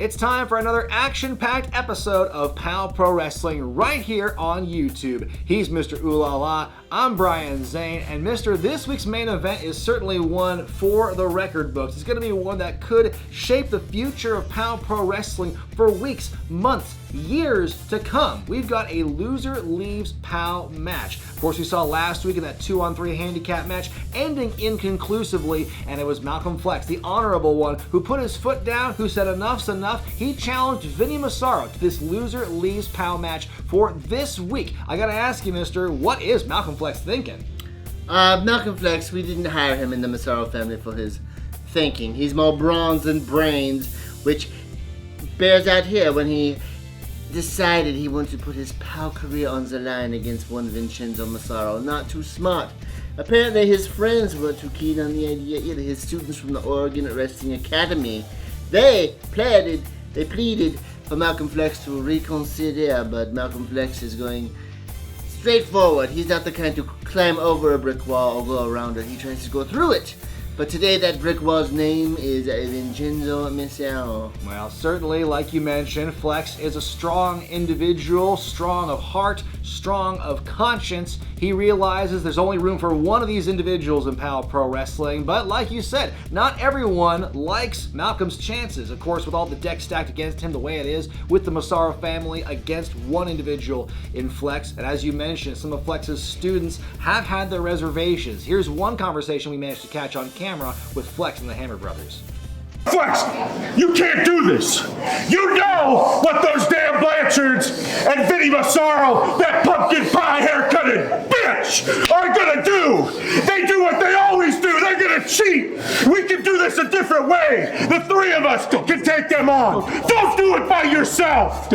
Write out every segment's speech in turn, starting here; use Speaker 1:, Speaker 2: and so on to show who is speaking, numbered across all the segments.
Speaker 1: It's time for another action-packed episode of POW Pro Wrestling right here on YouTube. He's Mr. Ooh La La, I'm Brian Zane, and this week's main event is certainly one for the record books. It's going to be one that could shape the future of POW Pro Wrestling for weeks, months, years to come. We've got a loser leaves POW match. Of course, we saw last week in that 2-on-3 handicap match ending inconclusively, and it was Malcolm Phlex, the honorable one, who put his foot down, who said enough's enough. He challenged Vinnie Massaro to this loser leaves POW match for this week. I gotta ask you, mister, what is Malcolm Phlex thinking?
Speaker 2: Malcolm Phlex, we didn't hire him in the Masaro family for his thinking. He's more brains than brains, which bears out here when he decided he wanted to put his POW career on the line against one Vincenzo Masaro. Not too smart. Apparently his friends weren't too keen on the idea either. His students from the Oregon Wrestling Academy, they pleaded for Malcolm Phlex to reconsider, but Malcolm Phlex is going straight forward. He's not the kind to climb over a brick wall or go around it. He tries to go through it. But today that brick wall's name is Vincenzo Masaro.
Speaker 1: Well, certainly, like you mentioned, Phlex is a strong individual, strong of heart, strong of conscience. He realizes there's only room for one of these individuals in POW Pro Wrestling, but like you said, not everyone likes Malcolm's chances. Of course, with all the deck stacked against him the way it is, with the Masaro family against one individual in Phlex, and as you mentioned, some of Flex's students have had their reservations. Here's one conversation we managed to catch on camera with Phlex and the Hammer Brothers.
Speaker 3: Phlex, you can't do this. You know what those damn Blanchards and Vinnie Massaro, that pumpkin pie haircutted bitch, are gonna do. They do what they always do. They're gonna cheat. We can do this a different way. The three of us can take them on. Don't do it by yourself.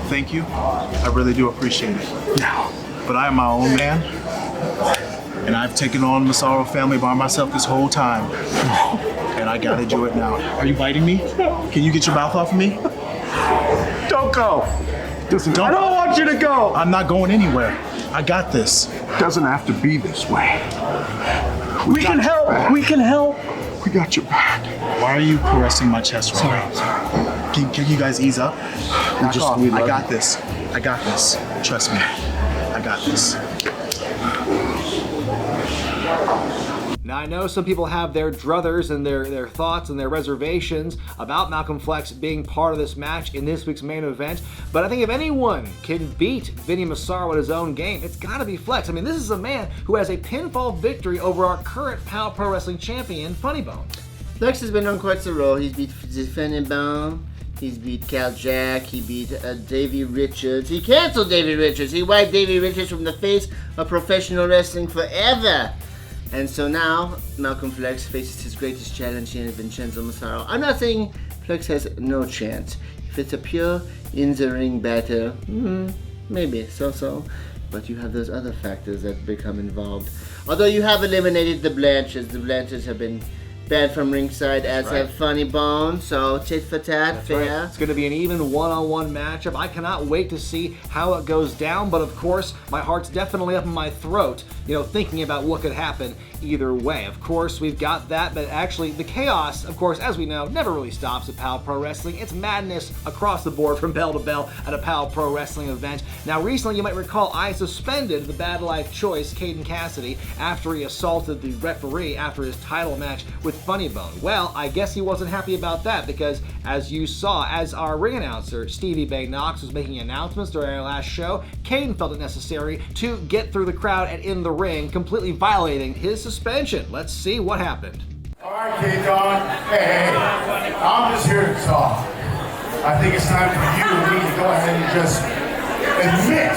Speaker 4: Thank you. I really do appreciate it. But I am my own man. And I've taken on the Masaro family by myself this whole time. And I gotta do it now. Are you biting me? Can you get your mouth off of me?
Speaker 3: Don't go. I don't want you to go.
Speaker 4: I'm not going anywhere. I got this.
Speaker 3: It doesn't have to be this way.
Speaker 4: We can help.
Speaker 3: We can help. We got your back.
Speaker 4: Why are you caressing my chest right now? Can you guys ease up? I got this. I got this. Trust me. I got this.
Speaker 1: Now, I know some people have their druthers and their thoughts and their reservations about Malcolm Phlex being part of this match in this week's main event, but I think if anyone can beat Vinnie Massaro at his own game, it's gotta be Phlex. I mean, this is a man who has a pinfall victory over our current POW Pro Wrestling champion, Funny Bone.
Speaker 2: Phlex has been on quite the roll. He's beat Funny Bone, he's beat Cal Jack, he beat Davey Richards. He canceled Davey Richards. He wiped Davey Richards from the face of professional wrestling forever. And so now, Malcolm Phlex faces his greatest challenge in Vincenzo Masaro. I'm not saying Phlex has no chance. If it's a pure in-the-ring battle, maybe so-so. But you have those other factors that become involved. Although you have eliminated the Blanchards have been banned from ringside, as have Funny Bone, so tit for tat, fair.
Speaker 1: Right. It's going to be an even one-on-one matchup. I cannot wait to see how it goes down, but of course, my heart's definitely up in my throat, thinking about what could happen either way. Of course, we've got that, but actually, the chaos, of course, as we know, never really stops at POW Pro Wrestling. It's madness across the board from bell to bell at a POW Pro Wrestling event. Now, recently, you might recall, I suspended the Bad Life choice, Caden Cassidy, after he assaulted the referee after his title match with Funny Bone. Well, I guess he wasn't happy about that because, as you saw, as our ring announcer, Stevie Bay Knox, was making announcements during our last show, Kaden felt it necessary to get through the crowd and in the ring, completely violating his suspension. Let's see what happened.
Speaker 5: All right, Kaden. Hey, I'm just here to talk. I think it's time for you and me to go ahead and just admit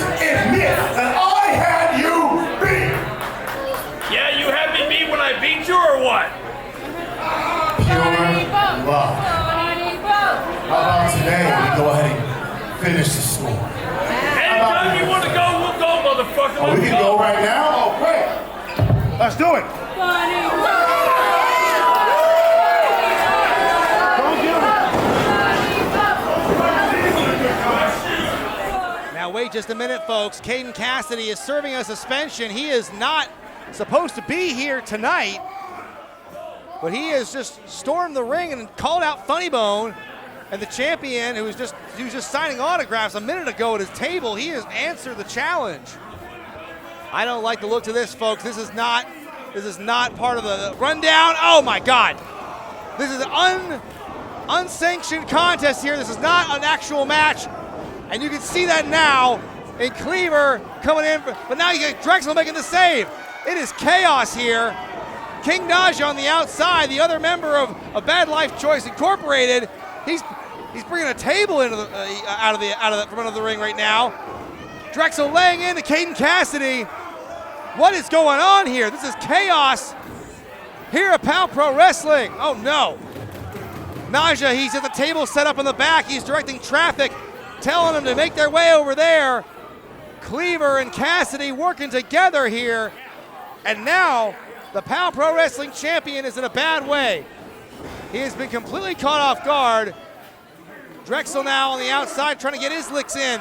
Speaker 5: that I had you beat.
Speaker 6: Yeah, you had me beat when I beat you, or what?
Speaker 5: Pure love. How about today we go ahead and finish the score?
Speaker 6: Anytime you want to go, we'll go, motherfucker.
Speaker 5: Oh, we can go right now? Oh, great. Let's do it.
Speaker 7: Now wait just a minute, folks. Caden Cassidy is serving a suspension. He is not supposed to be here tonight. but he has just stormed the ring and called out Funny Bone, and the champion who was just signing autographs a minute ago at his table. He has answered the challenge. I don't like the look to this, folks. This is not part of the rundown. Oh my God! This is an unsanctioned contest here. This is not an actual match, and you can see that now. And Cleaver coming in, but now you get Drexel making the save. It is chaos here. King Naja on the outside, the other member of Bad Life Choice Incorporated. He's bringing a table into the from under the ring right now. Drexel laying into Caden Cassidy. What is going on here? This is chaos here at POW Pro Wrestling. Oh no. Naja, he's at the table set up in the back. He's directing traffic, telling them to make their way over there. Cleaver and Cassidy working together here. And now the POW Pro Wrestling champion is in a bad way. He has been completely caught off guard. Drexel now on the outside trying to get his licks in.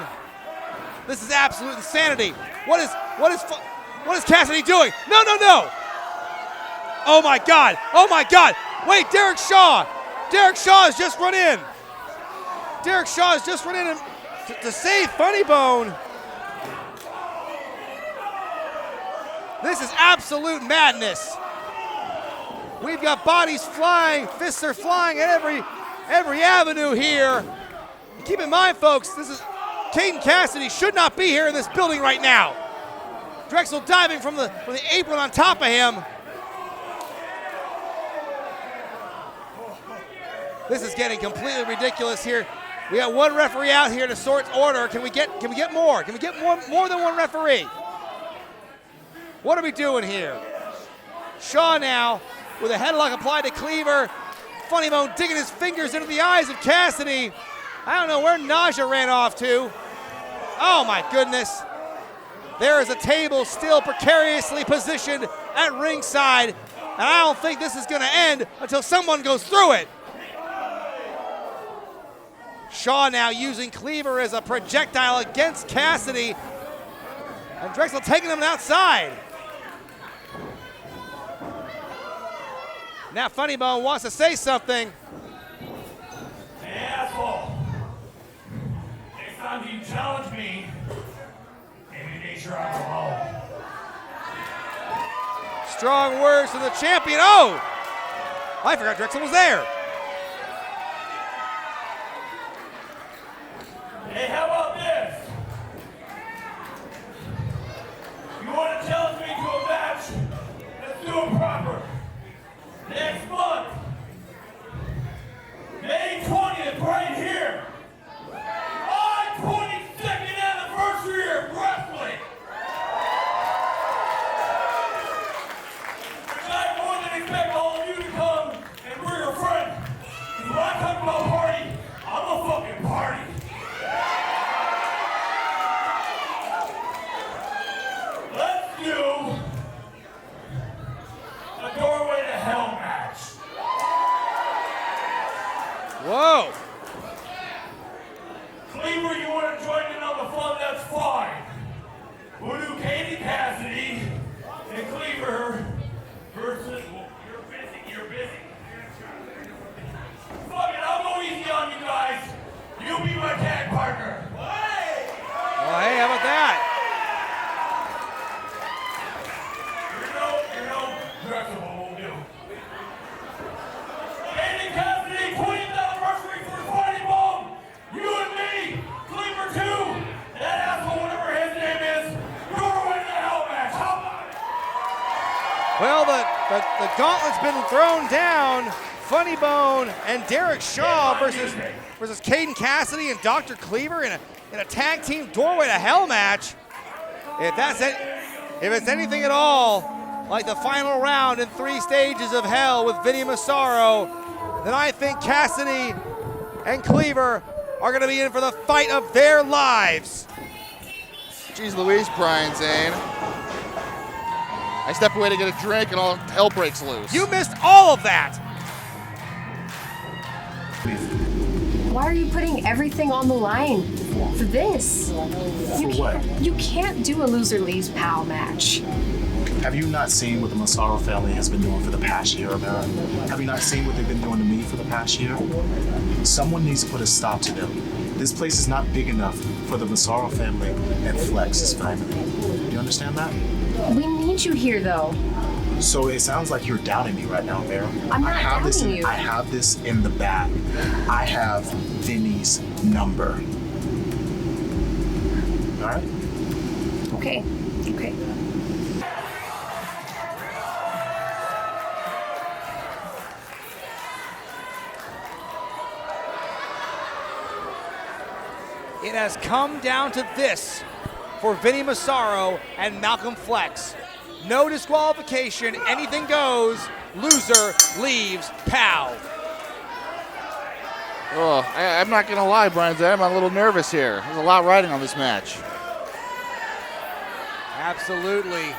Speaker 7: This is absolute insanity. What is Cassidy doing? No, no, no. Oh my God, oh my God. Wait, Derek Shaw has just run in. Derek Shaw has just run in to save Funny Bone. This is absolute madness. We've got bodies flying, fists are flying at every avenue here. Keep in mind, folks, this is Caden Cassidy should not be here in this building right now. Drexel diving from the apron on top of him. This is getting completely ridiculous here. We got one referee out here to sort order. Can we get more? Can we get more than one referee? What are we doing here? Shaw now with a headlock applied to Cleaver. Funny Bone digging his fingers into the eyes of Cassidy. I don't know where Naja ran off to. Oh my goodness. There is a table still precariously positioned at ringside, and I don't think this is gonna end until someone goes through it. Shaw now using Cleaver as a projectile against Cassidy, and Drexel taking him outside. Now Funny Bone wants to say something.
Speaker 6: Hey, asshole. Next time you challenge me, maybe make sure I go home.
Speaker 7: Strong words to the champion. Oh! I forgot Drexel was there.
Speaker 6: Hey, how about this? You want to challenge me to a match? Let's do it proper. Next month, May 20th, right here. Our 22nd anniversary of wrestling. Which I more than expect all of you to come and bring your friend. Because when I come to a party, I'm a fucking party. Let's do a doorway to hell match.
Speaker 7: Whoa.
Speaker 6: Cleaver, you want to join in on the fun, that's fine. We'll do Caden Cassidy and Cleaver versus, you're busy. Fuck it, I'll go easy on you guys. You'll be my tag partner. Hey!
Speaker 7: Well, hey, how about that?
Speaker 6: You know, Drexel, what we'll do. Caden Cassidy, 20th anniversary for Funny Bone. You and me, Cleaver 2, that asshole, whatever his name is, doorway to hell match. How about it?
Speaker 7: Well, the gauntlet's been thrown down. Funny Bone and Derek Shaw versus Caden Cassidy and Dr. Cleaver in a tag team doorway to hell match. If it's anything at all like the final round in 3 stages of hell with Vinnie Massaro, then I think Cassidy and Cleaver are going to be in for the fight of their lives.
Speaker 8: Jeez Louise, Brian Zane. I step away to get a drink and all hell breaks loose.
Speaker 7: You missed all of that.
Speaker 9: Why are you putting everything on the line for this? You can't do a loser leaves POW match.
Speaker 4: Have you not seen what the Masaro family has been doing for the past year, America? Have you not seen what they've been doing to me for the past year? Someone needs to put a stop to them. This place is not big enough for the Masaro family and Flex's family. Do you understand that?
Speaker 9: We need you here, though.
Speaker 4: So it sounds like you're doubting me right now, Mara.
Speaker 9: I'm not doubting you.
Speaker 4: I have this in the bag. I have Vinny's number. All right?
Speaker 9: Okay. Okay.
Speaker 7: It has come down to this for Vinnie Massaro and Malcolm Phlex. No disqualification, anything goes. Loser leaves POW.
Speaker 8: Oh, I'm not gonna lie, Brian Zay, I'm a little nervous here. There's a lot riding on this match.
Speaker 7: Absolutely.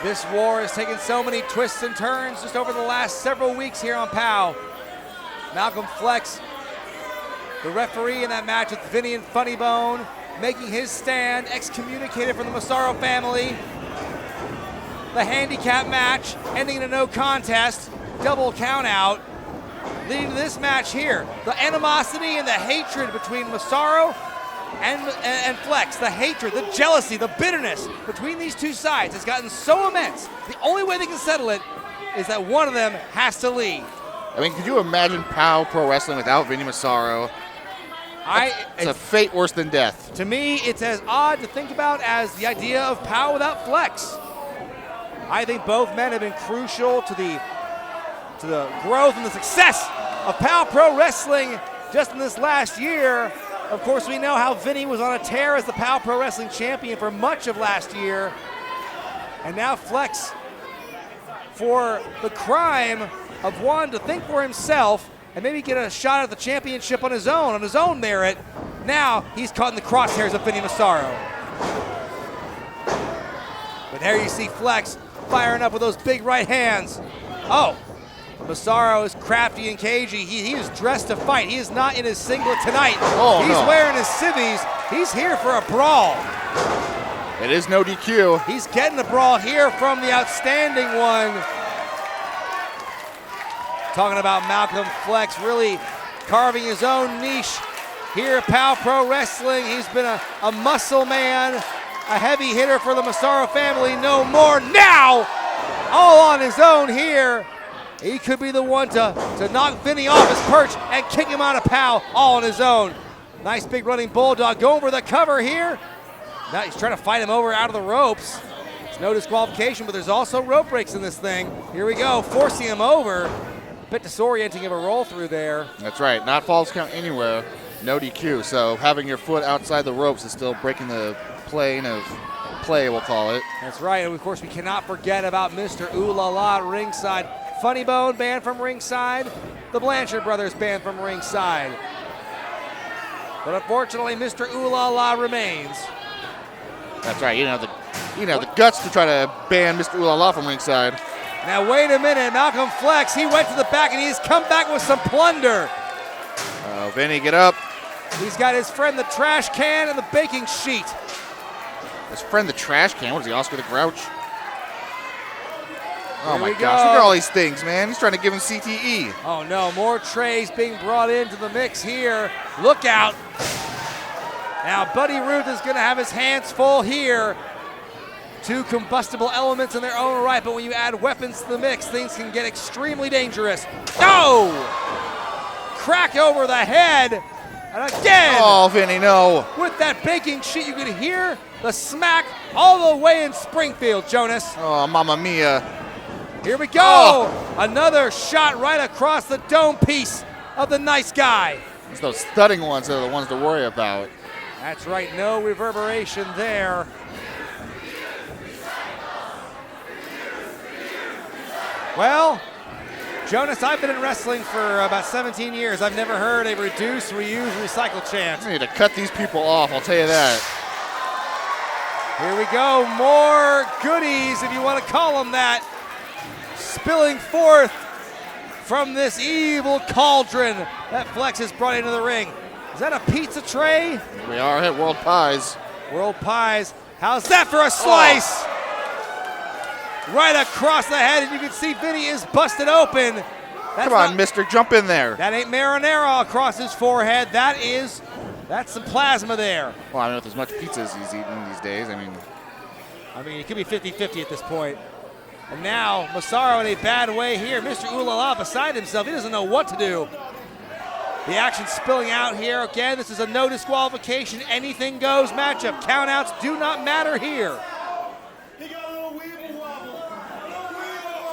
Speaker 7: This war has taken so many twists and turns just over the last several weeks here on POW. Malcolm Phlex, the referee in that match with Vinny and Funny Bone, making his stand, excommunicated from the Masaro family. The handicap match ending in a no contest, double count out, leading to this match here. The animosity and the hatred between Masaro and Phlex, the hatred, the jealousy, the bitterness between these two sides has gotten so immense. The only way they can settle it is that one of them has to leave.
Speaker 8: I mean, could you imagine POW Pro Wrestling without Vinnie Massaro? It's a fate worse than death.
Speaker 7: To me, it's as odd to think about as the idea of POW without Phlex. I think both men have been crucial to the growth and the success of POW Pro Wrestling just in this last year. Of course, we know how Vinny was on a tear as the POW Pro Wrestling champion for much of last year. And now Phlex, for the crime of wanting to think for himself and maybe get a shot at the championship on his own merit, now he's caught in the crosshairs of Vinnie Massaro. But there you see Phlex firing up with those big right hands. Oh, Masaro is crafty and cagey. He is dressed to fight. He is not in his singlet tonight. He's wearing his civvies. He's here for a brawl.
Speaker 8: It is no DQ.
Speaker 7: He's getting a brawl here from the outstanding one. Talking about Malcolm Phlex really carving his own niche here at POW Pro Wrestling. He's been a muscle man, a heavy hitter for the Masaro family. No more now. All on his own here. He could be the one to knock Vinny off his perch and kick him out of POW all on his own. Nice big running bulldog going for the cover here. Now he's trying to fight him over out of the ropes. There's no disqualification, but there's also rope breaks in this thing. Here we go, forcing him over. Bit disorienting of a roll through there.
Speaker 8: That's right, not falls count anywhere, no DQ. So having your foot outside the ropes is still breaking the plane of play, we'll call it.
Speaker 7: That's right, and of course we cannot forget about Mr. Ooh La La at ringside. Funny Bone banned from ringside. The Blanchard brothers banned from ringside. But unfortunately, Mr. Ooh La La remains.
Speaker 8: That's right, you know the guts to try to ban Mr. Ooh La La from ringside.
Speaker 7: Now wait a minute, Malcolm Phlex, he went to the back and he's come back with some plunder.
Speaker 8: Oh, Vinny, get up.
Speaker 7: He's got his friend the trash can and the baking sheet.
Speaker 8: His friend the trash can, what is he, Oscar the Grouch? Oh my gosh,
Speaker 7: go.
Speaker 8: look at all these things, man. He's trying to give him CTE.
Speaker 7: Oh no, more trays being brought into the mix here. Look out. Now Buddy Ruth is gonna have his hands full here. Two combustible elements in their own right, but when you add weapons to the mix, things can get extremely dangerous. No! Crack over the head, and again!
Speaker 8: Oh, Vinny, no.
Speaker 7: With that baking sheet, you could hear the smack all the way in Springfield, Jonas.
Speaker 8: Oh, mamma mia.
Speaker 7: Here we go! Oh. Another shot right across the dome piece of the nice guy.
Speaker 8: It's those thudding ones that are the ones to worry about.
Speaker 7: That's right, no reverberation there. Well, Jonas, I've been in wrestling for about 17 years. I've never heard a reduce, reuse, recycle chant.
Speaker 8: I need to cut these people off, I'll tell you that.
Speaker 7: Here we go, more goodies, if you want to call them that, spilling forth from this evil cauldron that Phlex has brought into the ring. Is that a pizza tray?
Speaker 8: We are at World Pies.
Speaker 7: World Pies. How's that for a slice? right across the head, and you can see Vinnie is busted open.
Speaker 8: Come on, mister, jump in there.
Speaker 7: That ain't marinara across his forehead. That's some plasma there.
Speaker 8: Well, I don't know if there's much pizza as he's eating these days. I mean,
Speaker 7: it could be 50-50 at this point. And now, Masaro in a bad way here. Mr. Ulala beside himself. He doesn't know what to do. The action spilling out here. Again, this is a no disqualification, anything goes matchup. Countouts do not matter here.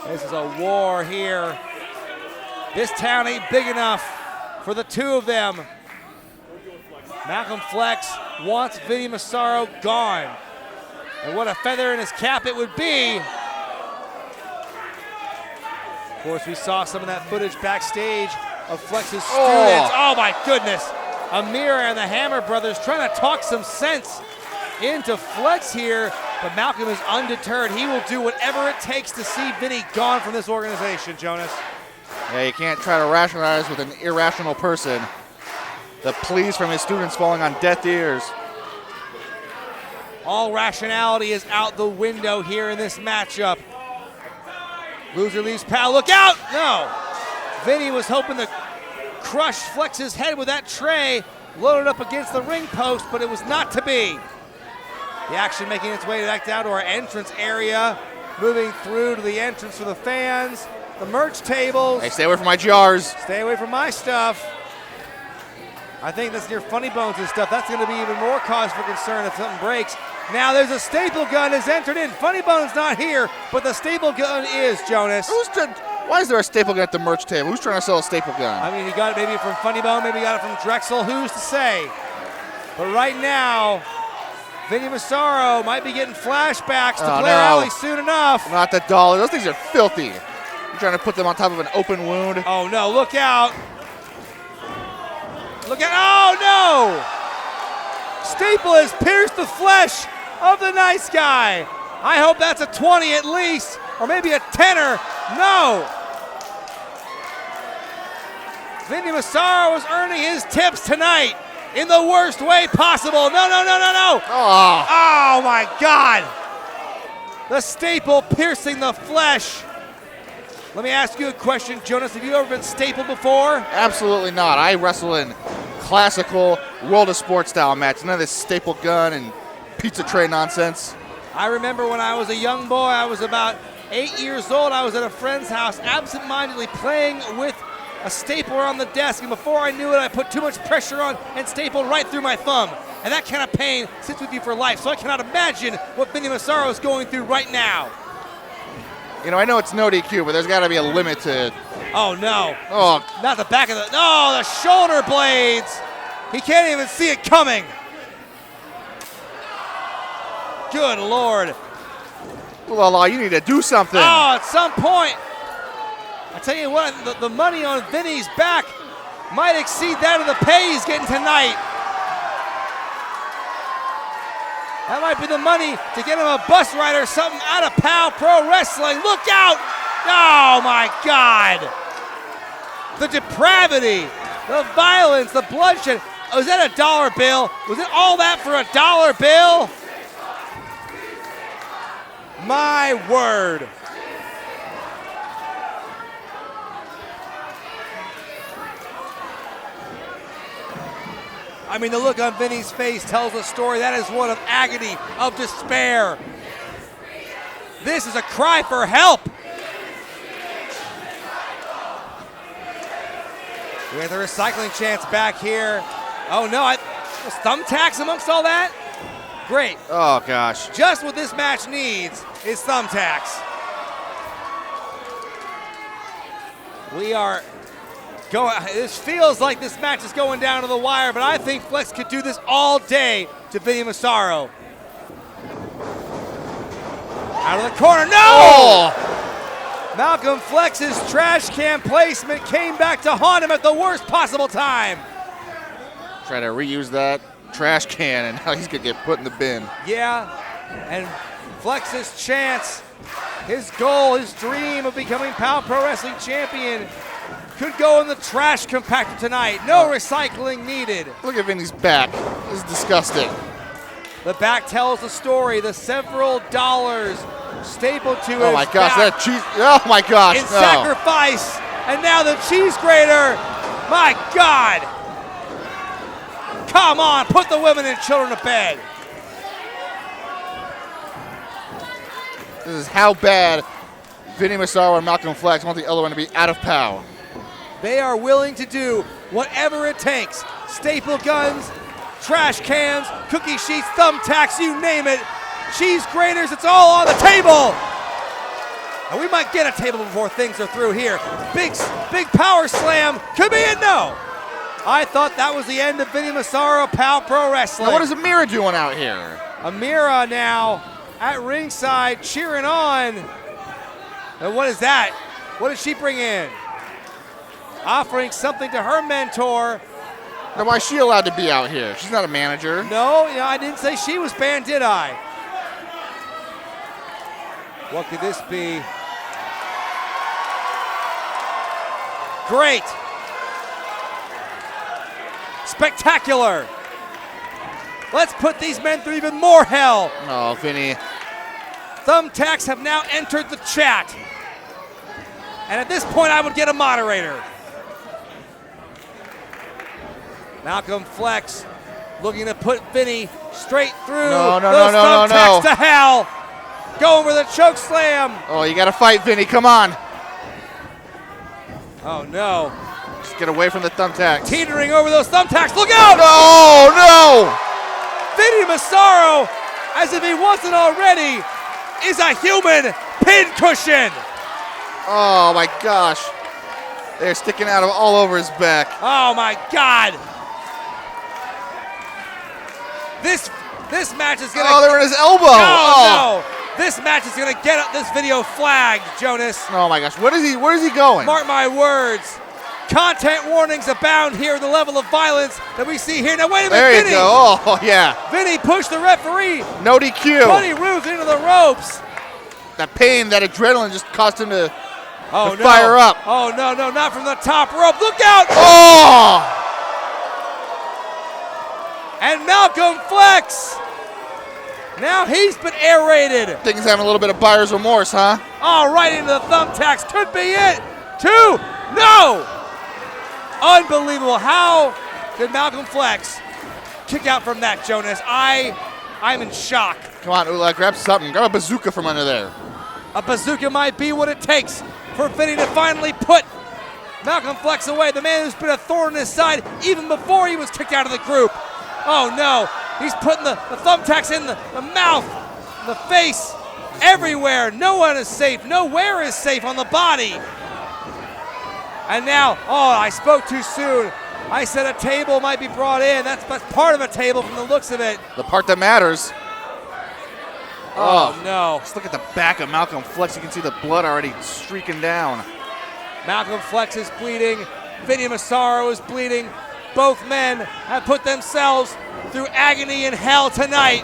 Speaker 7: This is a war here. This town ain't big enough for the two of them. Malcolm Phlex wants Vinnie Massaro gone. And what a feather in his cap it would be. Of course, we saw some of that footage backstage of Flex's students. Oh my goodness. Amir and the Hammer brothers trying to talk some sense into Phlex here, but Malcolm is undeterred. He will do whatever it takes to see Vinnie gone from this organization, Jonas.
Speaker 8: Yeah, you can't try to rationalize with an irrational person. The pleas from his students falling on deaf ears.
Speaker 7: All rationality is out the window here in this matchup. Loser leaves POW, look out! No! Vinnie was hoping to crush Flex's head with that tray, loaded up against the ring post, but it was not to be. The action making its way back down to our entrance area, moving through to the entrance for the fans, the merch tables.
Speaker 8: Hey, stay away from my jars.
Speaker 7: Stay away from my stuff. I think that's near Funny Bones and stuff. That's going to be even more cause for concern if something breaks. Now there's a staple gun is entered in. Funny Bones not here, but the staple gun is, Jonas.
Speaker 8: Why is there a staple gun at the merch table? Who's trying to sell a staple gun?
Speaker 7: I mean, he got it maybe from Funny Bone, maybe he got it from Drexel. Who's to say? But right now, Vinnie Massaro might be getting flashbacks to Blair Alley soon enough.
Speaker 8: Not the dollar. Those things are filthy. You're trying to put them on top of an open wound.
Speaker 7: Oh, no. Look out. Look out. Oh, no. Staple has pierced the flesh of the nice guy. I hope that's a 20 at least, or maybe a 10er. No. Vinnie Massaro was earning his tips tonight in the worst way possible. No, no, no, no, no. Oh my God. The staple piercing the flesh. Let me ask you a question, Jonas. Have you ever been stapled before?
Speaker 8: Absolutely not. I wrestle in classical World of Sports style matches. None of this staple gun and pizza tray nonsense.
Speaker 7: I remember when I was a young boy, I was about 8 years old. I was at a friend's house absent-mindedly playing with a stapler on the desk, and before I knew it, I put too much pressure on and stapled right through my thumb. And that kind of pain sits with you for life, so I cannot imagine what Vinnie Massaro is going through right now.
Speaker 8: You know, I know it's no DQ, but there's got to be a limit to it.
Speaker 7: Oh, no.
Speaker 8: Oh.
Speaker 7: Not the back of the... No, the shoulder blades. He can't even see it coming. Good Lord.
Speaker 8: Well, you need to do something.
Speaker 7: Oh, at some point. I tell you what, the money on Vinnie's back might exceed that of the pay he's getting tonight. That might be the money to get him a bus ride or something out of POW Pro Wrestling. Look out! Oh my God! The depravity, the violence, the bloodshed. Was that a dollar bill? Was it all that for a dollar bill? My word. I mean, the look on Vinnie's face tells a story. That is one of agony, of despair. This is a cry for help. We have the recycling chance back here. Oh no, was thumbtacks amongst all that? Great.
Speaker 8: Oh gosh.
Speaker 7: Just what this match needs is thumbtacks. We are going, this feels like this match is going down to the wire, but I think Phlex could do this all day to Vinnie Massaro. Out of the corner, no!
Speaker 8: Oh.
Speaker 7: Malcolm Flex's trash can placement came back to haunt him at the worst possible time.
Speaker 8: Try to reuse that trash can, and now he's gonna get put in the bin.
Speaker 7: Yeah, and Flex's chance, his goal, his dream of becoming POW Pro Wrestling Champion could go in the trash compactor tonight. No recycling needed.
Speaker 8: Look at Vinnie's back. This is disgusting.
Speaker 7: The back tells the story. The several dollars Stapled to
Speaker 8: Oh
Speaker 7: his
Speaker 8: my gosh,
Speaker 7: back
Speaker 8: that cheese. Oh my gosh,
Speaker 7: in
Speaker 8: no.
Speaker 7: sacrifice. And now the cheese grater. My God. Come on, put the women and children to bed.
Speaker 8: This is how bad Vinnie Massaro and Malcolm Phlex want the other one to be out of POW.
Speaker 7: They are willing to do whatever it takes. Staple guns, trash cans, cookie sheets, thumbtacks, you name it. Cheese graters, it's all on the table. And we might get a table before things are through here. Big power slam, could be a no. I thought that was the end of Vinnie Massaro, POW Pro Wrestling.
Speaker 8: Now what is Amira doing out here?
Speaker 7: Amira now at ringside cheering on. And what is that? What did she bring in? Offering something to her mentor.
Speaker 8: Now why is she allowed to be out here? She's not a manager.
Speaker 7: No, I didn't say she was banned, did I? What could this be? Great. Spectacular. Let's put these men through even more hell.
Speaker 8: Oh, Vinny.
Speaker 7: Thumbtacks have now entered the chat. And at this point, I would get a moderator. Malcolm Phlex looking to put Vinny straight through those thumbtacks to hell. Going for the choke slam.
Speaker 8: Oh, you got to fight, Vinny. Come on.
Speaker 7: Oh, no.
Speaker 8: Just get away from the thumbtacks.
Speaker 7: Teetering over those thumbtacks. Look out!
Speaker 8: No, no!
Speaker 7: Vinnie Massaro, as if he wasn't already, is a human pincushion.
Speaker 8: Oh, my gosh. They're sticking out of all over his back.
Speaker 7: Oh, my God. This match is going to...
Speaker 8: Oh, they're in his elbow.
Speaker 7: No. This match is going to get this video flagged, Jonas.
Speaker 8: Oh, my gosh. Where is he going?
Speaker 7: Mark my words. Content warnings abound here, the level of violence that we see here. Now, wait a minute,
Speaker 8: there
Speaker 7: Vinny.
Speaker 8: You go. Oh, yeah.
Speaker 7: Vinny pushed the referee.
Speaker 8: No DQ.
Speaker 7: Buddy Ruth into the ropes.
Speaker 8: That pain, that adrenaline just caused him to
Speaker 7: no.
Speaker 8: fire up.
Speaker 7: Oh, no, not from the top rope. Look out.
Speaker 8: Oh!
Speaker 7: And Malcolm Phlex. Now he's been aerated.
Speaker 8: I think he's having a little bit of buyer's remorse, huh?
Speaker 7: Oh, right into the thumbtacks. Could be it. 2. No. Unbelievable. How did Malcolm Phlex kick out from that, Jonas? I'm in shock.
Speaker 8: Come on, Ula, grab something. Grab a bazooka from under there.
Speaker 7: A bazooka might be what it takes for Vinny to finally put Malcolm Phlex away. The man who's been a thorn in his side even before he was kicked out of the group. Oh, no. He's putting the thumbtacks in the mouth, the face, everywhere. No one is safe. Nowhere is safe on the body. And now, oh, I spoke too soon. I said a table might be brought in. That's part of a table from the looks of it.
Speaker 8: The part that matters.
Speaker 7: Oh, no.
Speaker 8: Just look at the back of Malcolm Phlex. You can see the blood already streaking down.
Speaker 7: Malcolm Phlex is bleeding. Vinnie Massaro is bleeding. Both men have put themselves through agony and hell tonight.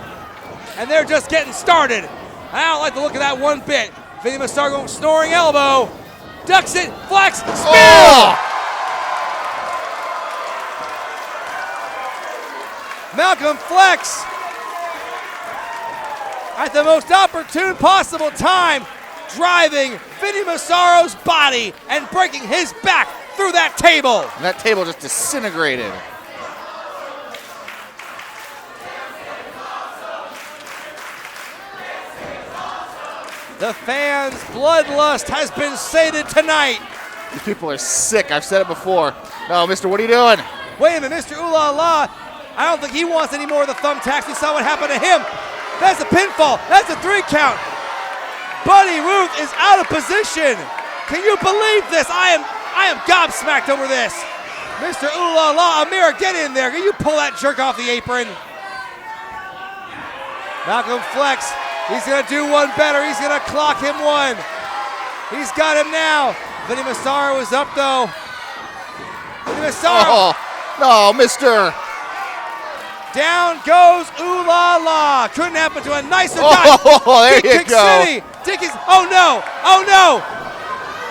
Speaker 7: And they're just getting started. I don't like the look of that one bit. Vinnie Massaro going snoring elbow. Ducks it. Phlex. Spear.
Speaker 8: Oh!
Speaker 7: Malcolm Phlex at the most opportune possible time, driving Vinnie Massaro's body and breaking his back through that table.
Speaker 8: And that table just disintegrated.
Speaker 7: The fans' bloodlust has been sated tonight.
Speaker 8: These people are sick. I've said it before. No, mister, what are you doing?
Speaker 7: Wait a minute, Mr. Ooh La La. I don't think he wants any more of the thumbtacks. We saw what happened to him. That's a pinfall. That's a 3 count. Buddy Ruth is out of position. Can you believe this? I am gobsmacked over this. Mr. Ooh La La, Amir, get in there. Can you pull that jerk off the apron? Malcolm Phlex, he's gonna do one better. He's gonna clock him one. He's got him now. Vinnie Massaro is up though. Vinnie Massaro.
Speaker 8: Oh, no, mister.
Speaker 7: Down goes Ooh La La. Couldn't happen to a nicer guy.
Speaker 8: Oh, there you
Speaker 7: Kick
Speaker 8: go.
Speaker 7: City. Dickie's, oh no, oh no.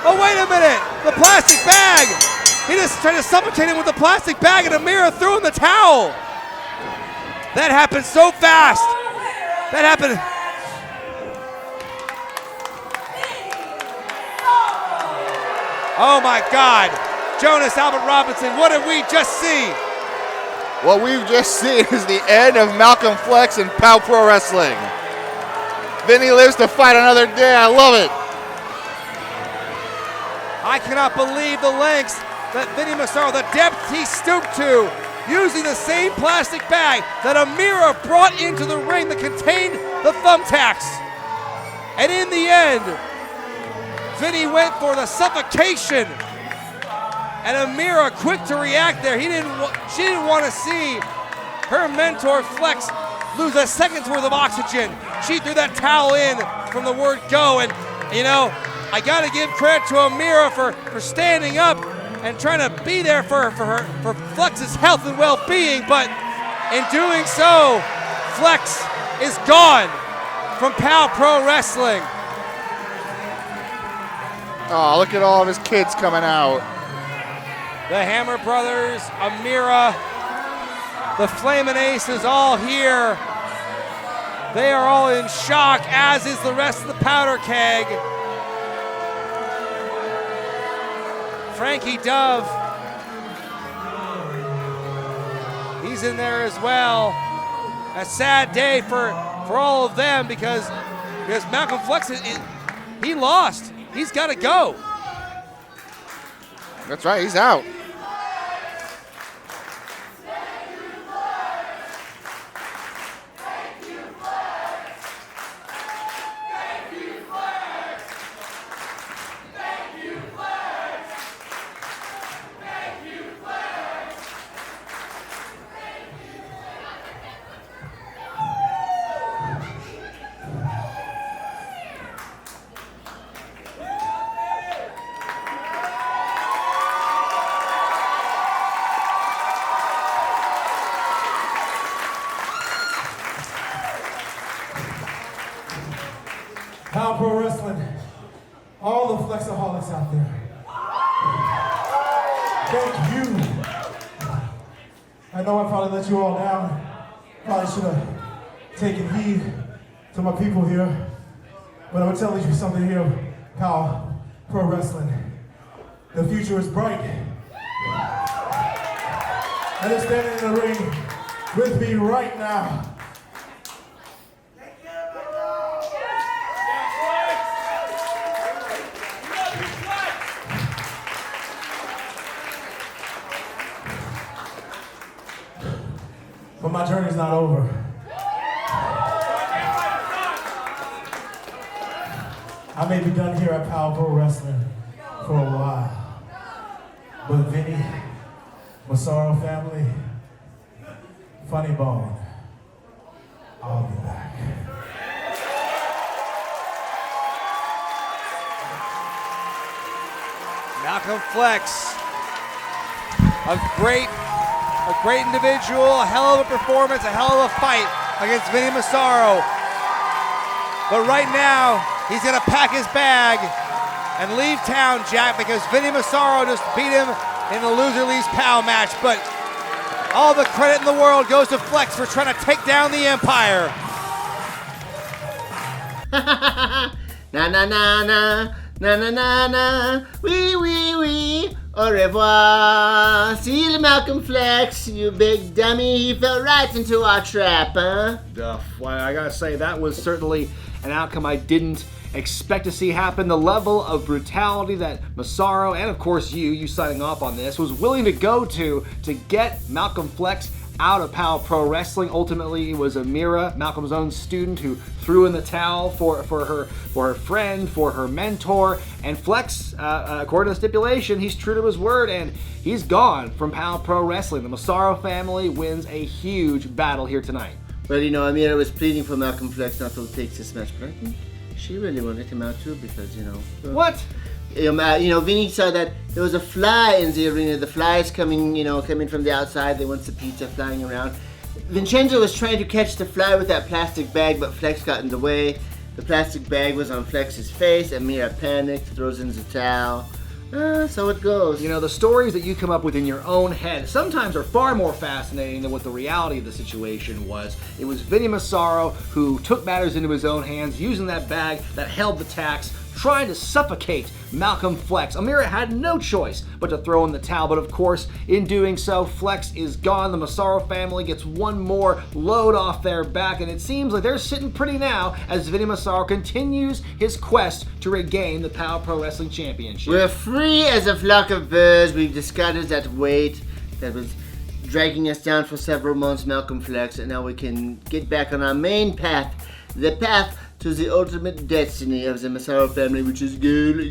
Speaker 7: Oh, wait a minute. The plastic bag. He just tried to suffocate him with the plastic bag and Amira threw him the towel. That happened so fast. That happened. Oh my God. Jonas Albert Robinson, what did we just see?
Speaker 8: What we've just seen is the end of Malcolm Phlex and POW Pro Wrestling. Vinnie lives to fight another day. I love it.
Speaker 7: I cannot believe the lengths that Vinnie Massaro, the depth he stooped to, using the same plastic bag that Amira brought into the ring that contained the thumbtacks. And in the end, Vinnie went for the suffocation. And Amira, quick to react there. She didn't want to see her mentor Phlex lose a second's worth of oxygen. She threw that towel in from the word go. And you know, I gotta give credit to Amira for standing up and trying to be there for Flex's health and well-being. But in doing so, Phlex is gone from POW Pro Wrestling.
Speaker 8: Oh, look at all of his kids coming out.
Speaker 7: The Hammer Brothers, Amira, the Flamin' Aces all here. They are all in shock, as is the rest of the powder keg. Frankie Dove, he's in there as well. A sad day for all of them because Malcolm Phlex, he lost. He's got to go.
Speaker 8: That's right, he's out.
Speaker 5: POW Pro Wrestling, all the Flexaholics out there, thank you. I know I probably let you all down. Probably should have taken heed to my people here. But I'm gonna tell you something here, POW Pro Wrestling. The future is bright. And they're standing in the ring with me right now. But my journey's not over. I may be done here at POW Pro Wrestling for a while, but Vinnie, Masaro family, Funny Bone, I'll be back.
Speaker 7: Malcolm Phlex, a great individual, a hell of a performance, a hell of a fight against Vinnie Massaro. But right now, he's gonna pack his bag and leave town, Jack, because Vinnie Massaro just beat him in the Loser Leaves POW match. But all the credit in the world goes to Phlex for trying to take down the Empire.
Speaker 2: Na na na na na na na na. Oui. Au revoir. See you, Malcolm Phlex, you big dummy. He fell right into our trap, huh?
Speaker 1: Duff. Well, I gotta say, that was certainly an outcome I didn't expect to see happen. The level of brutality that Masaro, and of course you signing off on this, was willing to go to get Malcolm Phlex out of POW Pro Wrestling. Ultimately, it was Amira, Malcolm's own student, who threw in the towel for her friend, for her mentor. And Phlex, according to the stipulation, he's true to his word, and he's gone from POW Pro Wrestling. The Masaro family wins a huge battle here tonight.
Speaker 2: Well, you know, Amira was pleading for Malcolm Phlex not to take this match, but I think she really wanted him out too because, you know.
Speaker 1: What?
Speaker 2: You know, Vinnie saw that there was a fly in the arena. The flies coming from the outside. They want some pizza flying around. Vincenzo was trying to catch the fly with that plastic bag, but Phlex got in the way. The plastic bag was on Flex's face. Amira panicked, throws in the towel. So it goes.
Speaker 1: You know, the stories that you come up with in your own head sometimes are far more fascinating than what the reality of the situation was. It was Vinnie Massaro who took matters into his own hands, using that bag that held the tacks, trying to suffocate Malcolm Phlex. Amira had no choice but to throw in the towel, but of course, in doing so, Phlex is gone. The Masaro family gets one more load off their back, and it seems like they're sitting pretty now as Vinnie Massaro continues his quest to regain the POW Pro Wrestling Championship.
Speaker 2: We're free as a flock of birds. We've discarded that weight that was dragging us down for several months, Malcolm Phlex, and now we can get back on our main path, the path to the ultimate destiny of the Masaro family, which is good.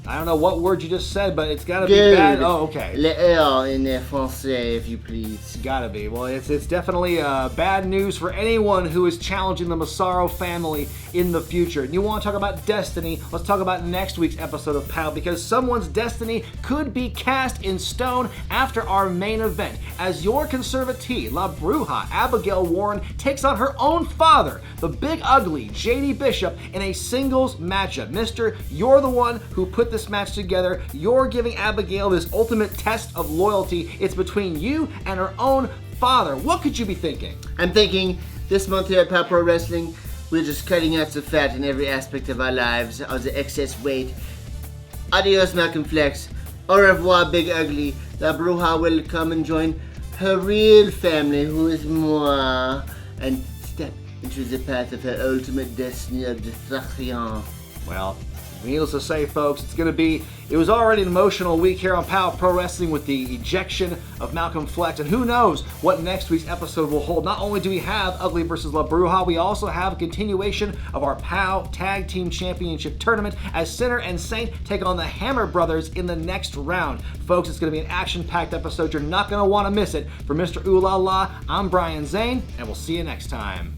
Speaker 1: I don't know what word you just said, but it's gotta be bad. Oh, okay.
Speaker 2: Le R in français, if you please.
Speaker 1: Gotta be. Well, it's definitely bad news for anyone who is challenging the Masaro family in the future. And you want to talk about destiny? Let's talk about next week's episode of POW, because someone's destiny could be cast in stone after our main event, as your conservatee, La Bruja, Abigail Warren, takes on her own father, the big ugly JD Bishop, in a singles matchup. Mister, you're the one who put this match together. You're giving Abigail this ultimate test of loyalty. It's between you and her own father. What could you be thinking?
Speaker 2: I'm thinking this month here at POW Pro Wrestling, we're just cutting out the fat in every aspect of our lives, all the excess weight. Adios, Malcolm Phlex. Au revoir, Big Ugly. La Bruja will come and join her real family, who is moi, and step into the path of her ultimate destiny of destruction.
Speaker 1: Well, needless to say, folks, it was already an emotional week here on POW Pro Wrestling with the ejection of Malcolm Phlex, and who knows what next week's episode will hold. Not only do we have Ugly versus La Bruja, we also have a continuation of our POW Tag Team Championship Tournament as Sinner and Saint take on the Hammer Brothers in the next round. Folks, it's going to be an action-packed episode. You're not going to want to miss it. For Mr. Ooh La La, I'm Brian Zane, and we'll see you next time.